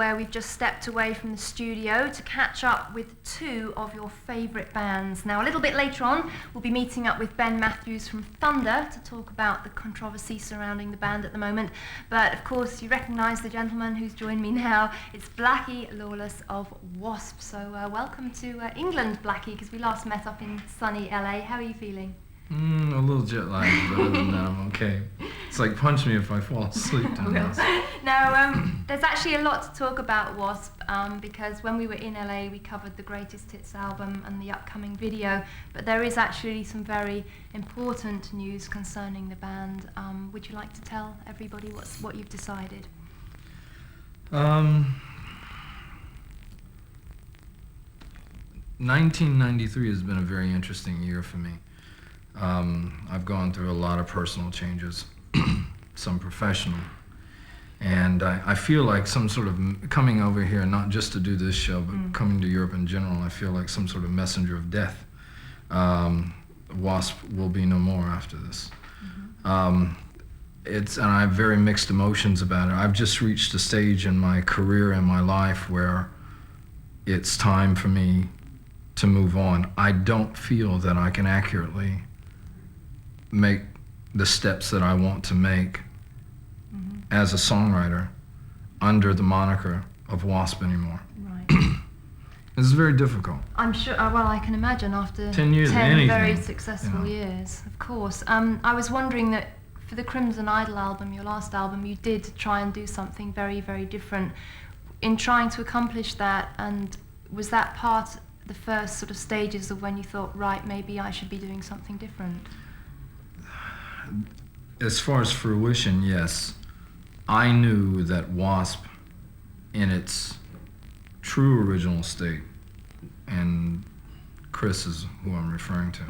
where we've just stepped away from the studio to catch up with two of your favourite bands. Now, a little bit later on, we'll be meeting up with Ben Matthews from Thunder to talk about the controversy surrounding the band at the moment. But, of course, you recognise the gentleman who's joined me now. It's Blackie Lawless of W.A.S.P. So, welcome to England, Blackie, because we last met up in sunny LA. How are you feeling? A little jet lagged, but other than that, I'm okay. It's like punch me if I fall asleep doing this. Now, there's actually a lot to talk about W.A.S.P. Because when we were in LA, we covered the Greatest Hits album and the upcoming video. But there is actually some very important news concerning the band. Would you like to tell everybody what you've decided? 1993 has been a very interesting year for me. I've gone through a lot of personal changes, some professional, and I feel like some sort of coming over here, not just to do this show, but coming to Europe in general, I feel like some sort of messenger of death. W.A.S.P. will be no more after this. And I have very mixed emotions about it. I've just reached a stage in my career and my life where it's time for me to move on. I don't feel that I can accurately make the steps that I want to make as a songwriter under the moniker of W.A.S.P. anymore. Right. This is very difficult. I'm sure, well, I can imagine after 10 years 10 very successful years, of course. I was wondering that for the Crimson Idol album, your last album, you did try and do something very, very different in trying to accomplish that, and was that part the first sort of stages of when you thought, right, maybe I should be doing something different? As far as fruition, yes. I knew that W.A.S.P. in its true original state, and Chris is who I'm referring to,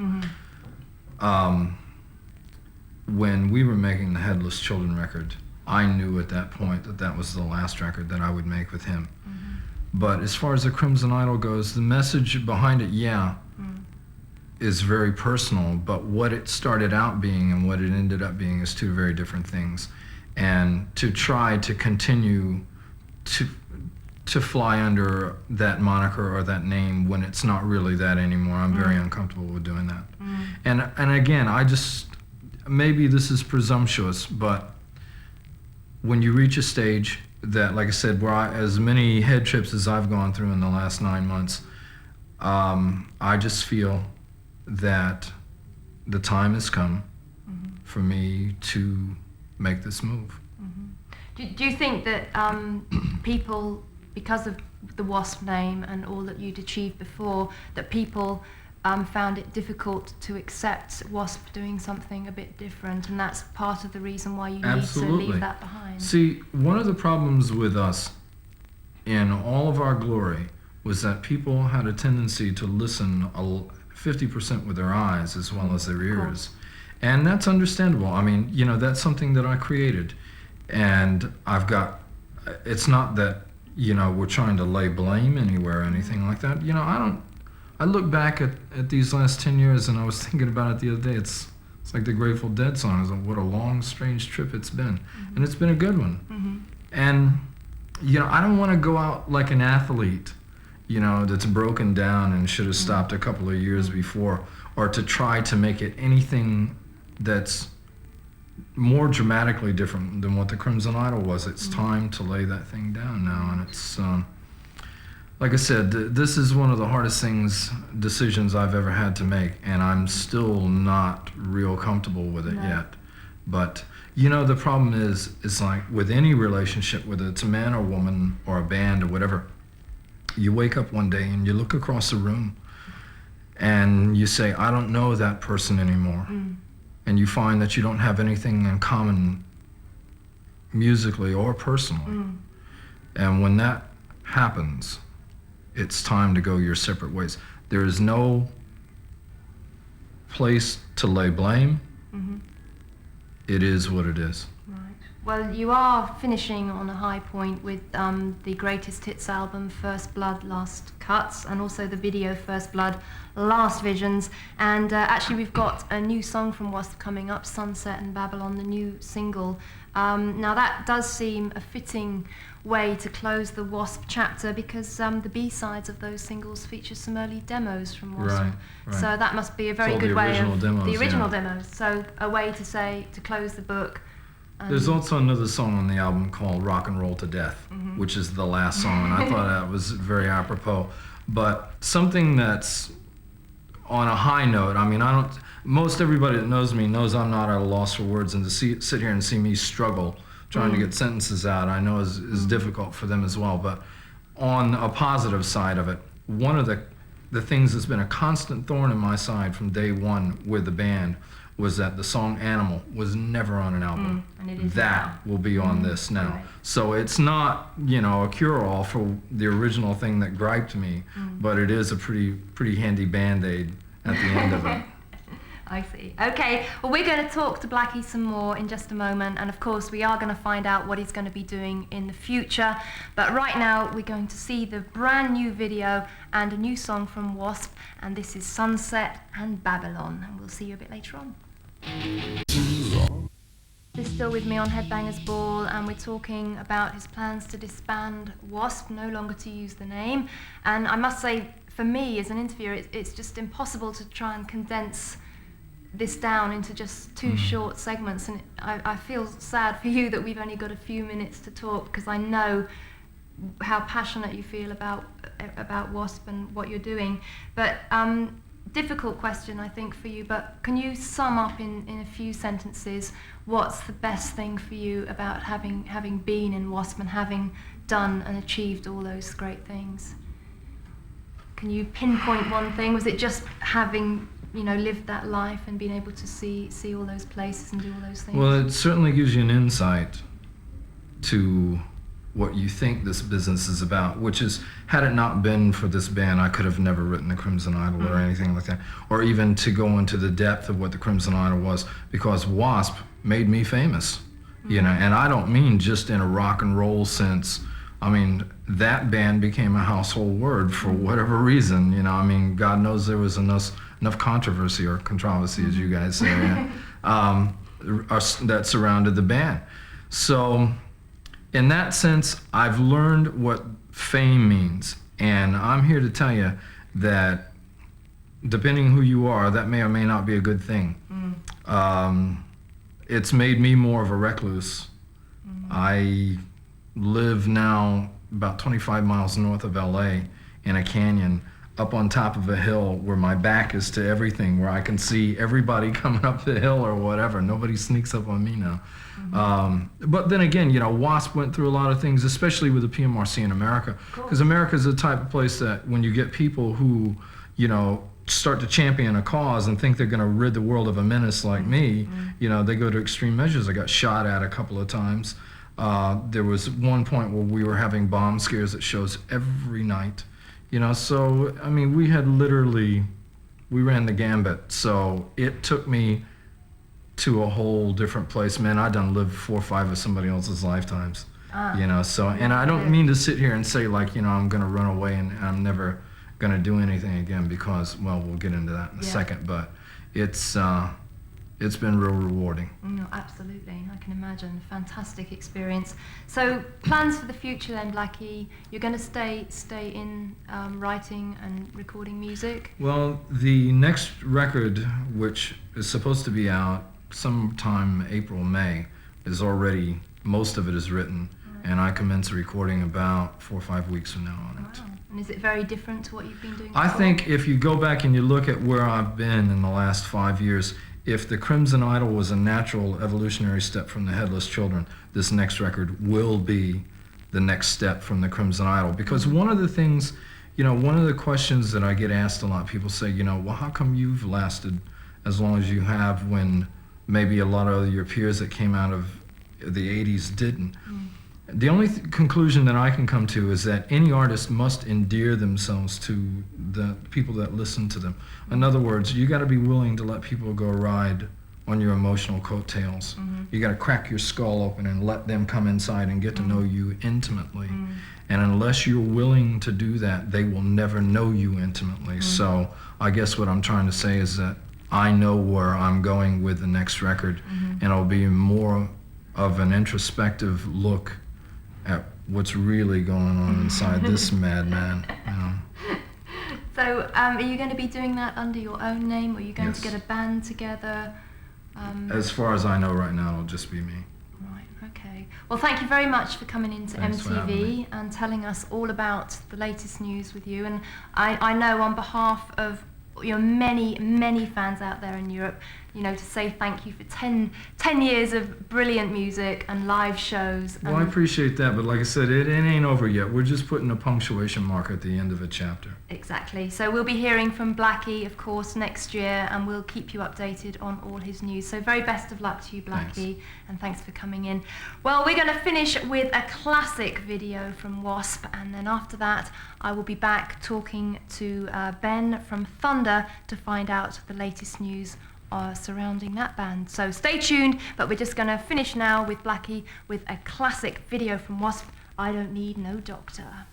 when we were making the Headless Children record, I knew at that point that that was the last record that I would make with him. But as far as the Crimson Idol goes, the message behind it, is very personal, but what it started out being and what it ended up being is two very different things. And to try to continue to fly under that moniker or that name when it's not really that anymore, I'm very uncomfortable with doing that. And again, maybe this is presumptuous, but when you reach a stage that, like I said, where as many head trips as I've gone through in the last 9 months, I just feel that the time has come for me to make this move. Do you think that people, because of the W.A.S.P. name and all that you'd achieved before, that people found it difficult to accept W.A.S.P. doing something a bit different, and that's part of the reason why you need to leave that behind? See, one of the problems with us in all of our glory was that people had a tendency to listen 50% with their eyes as well as their ears. And that's understandable. I mean, you know, that's something that I created. And it's not that, you know, we're trying to lay blame anywhere or anything like that. You know, I look back at these last 10 years and I was thinking about it the other day. It's like the Grateful Dead song. It's like, what a long, strange trip it's been. And it's been a good one. And, you know, I don't want to go out like an athlete, you know, that's broken down and should have stopped a couple of years before, or to try to make it anything that's more dramatically different than what the Crimson Idol was. It's time to lay that thing down now, and it's, like I said, this is one of the hardest decisions I've ever had to make, and I'm still not real comfortable with it yet. But, you know, the problem is, it's like with any relationship, whether it's a man or woman or a band or whatever, you wake up one day and you look across the room and you say, I don't know that person anymore. And you find that you don't have anything in common musically or personally. And when that happens, it's time to go your separate ways. There is no place to lay blame. It is what it is. Right. Well, you are finishing on a high point with the greatest hits album, First Blood, Last Cuts, and also the video, First Blood, Last Visions. And actually, we've got a new song from W.A.S.P coming up, Sunset and Babylon, the new single. Now, that does seem a fitting way to close the W.A.S.P chapter, because the B-sides of those singles feature some early demos from W.A.S.P. Right. So that must be a very good way of the original demos. So a way to say, to close the book. There's also another song on the album called Rock and Roll to Death, which is the last song, and I thought that was very apropos. But something that's on a high note, I mean, most everybody that knows me knows I'm not at a loss for words, and to sit here and see me struggle trying to get sentences out, I know is difficult for them as well. But on a positive side of it, one of the things that's been a constant thorn in my side from day one with the band was that the song Animal was never on an album. And it is that now. will be on this now. Right. So it's not, a cure-all for the original thing that griped me, but it is a pretty handy Band-Aid at the end of it. I see. Okay, well, we're going to talk to Blackie some more in just a moment, and of course we are going to find out what he's going to be doing in the future. But right now we're going to see the brand new video and a new song from W.A.S.P, and this is Sunset and Babylon, and we'll see you a bit later on. He's still with me on Headbangers Ball, and we're talking about his plans to disband W.A.S.P, no longer to use the name. And I must say, for me as an interviewer, it's just impossible to try and condense this down into just two short segments, and I feel sad for you that we've only got a few minutes to talk, because I know how passionate you feel about W.A.S.P and what you're doing. But difficult question, I think, for you, but can you sum up in a few sentences what's the best thing for you about having been in W.A.S.P and having done and achieved all those great things? Can you pinpoint one thing? Was it just having lived that life and being able to see all those places and do all those things? Well, it certainly gives you an insight to what you think this business is about, which is, had it not been for this band, I could have never written the Crimson Idol or anything like that, or even to go into the depth of what the Crimson Idol was, because W.A.S.P made me famous, and I don't mean just in a rock and roll sense. I mean, that band became a household word for whatever reason, God knows there was enough controversy, or controversy as you guys say, that surrounded the band. So in that sense, I've learned what fame means, and I'm here to tell you that depending who you are, that may or may not be a good thing. It's made me more of a recluse. I live now about 25 miles north of LA in a canyon up on top of a hill where my back is to everything, where I can see everybody coming up the hill or whatever. Nobody sneaks up on me now. But then again, W.A.S.P went through a lot of things, especially with the PMRC in America, because America is the type of place that when you get people who, start to champion a cause and think they're going to rid the world of a menace like me, they go to extreme measures. I got shot at a couple of times. There was one point where we were having bomb scares at shows every night. So, I mean, we ran the gambit. So it took me to a whole different place. Man, I done lived 4 or 5 of somebody else's lifetimes, so, and I don't mean to sit here and say like, I'm going to run away and I'm never going to do anything again, because, well, we'll get into that in a second, but it's been real rewarding. No, absolutely. I can imagine. Fantastic experience. So, plans for the future then, Blackie? You're going to stay in writing and recording music? Well, the next record, which is supposed to be out sometime April, May, is already, most of it is written, and I commence recording about 4 or 5 weeks from now on it. Wow. And is it very different to what you've been doing I before? think if you go back and you look at where I've been in the last 5 years, if the Crimson Idol was a natural evolutionary step from the Headless Children, this next record will be the next step from the Crimson Idol. Because one of the things, one of the questions that I get asked a lot, people say, well, how come you've lasted as long as you have when maybe a lot of your peers that came out of the 80s didn't? The only conclusion that I can come to is that any artist must endear themselves to the people that listen to them. In other words, you got to be willing to let people go ride on your emotional coattails. You got to crack your skull open and let them come inside and get to know you intimately. And unless you're willing to do that, they will never know you intimately. So I guess what I'm trying to say is that I know where I'm going with the next record, and it'll be more of an introspective look at what's really going on inside this madman. You know. So are you going to be doing that under your own name, or are you going to Yes. get a band together? As far as I know right now, it'll just be me. Right, okay. Well, thank you very much for coming into Thanks for having MTV me. and telling us all about the latest news with you. And I know on behalf of many fans out there in Europe, to say thank you for 10 years of brilliant music and live shows. Well, I appreciate that, but like I said, it ain't over yet. We're just putting a punctuation mark at the end of a chapter. Exactly. So we'll be hearing from Blackie, of course, next year, and we'll keep you updated on all his news. So very best of luck to you, Blackie, and thanks for coming in. Well, we're going to finish with a classic video from W.A.S.P, and then after that, I will be back talking to Ben from Thunder to find out the latest news surrounding that band. So stay tuned, but we're just going to finish now with Blackie with a classic video from W.A.S.P, I Don't Need No Doctor.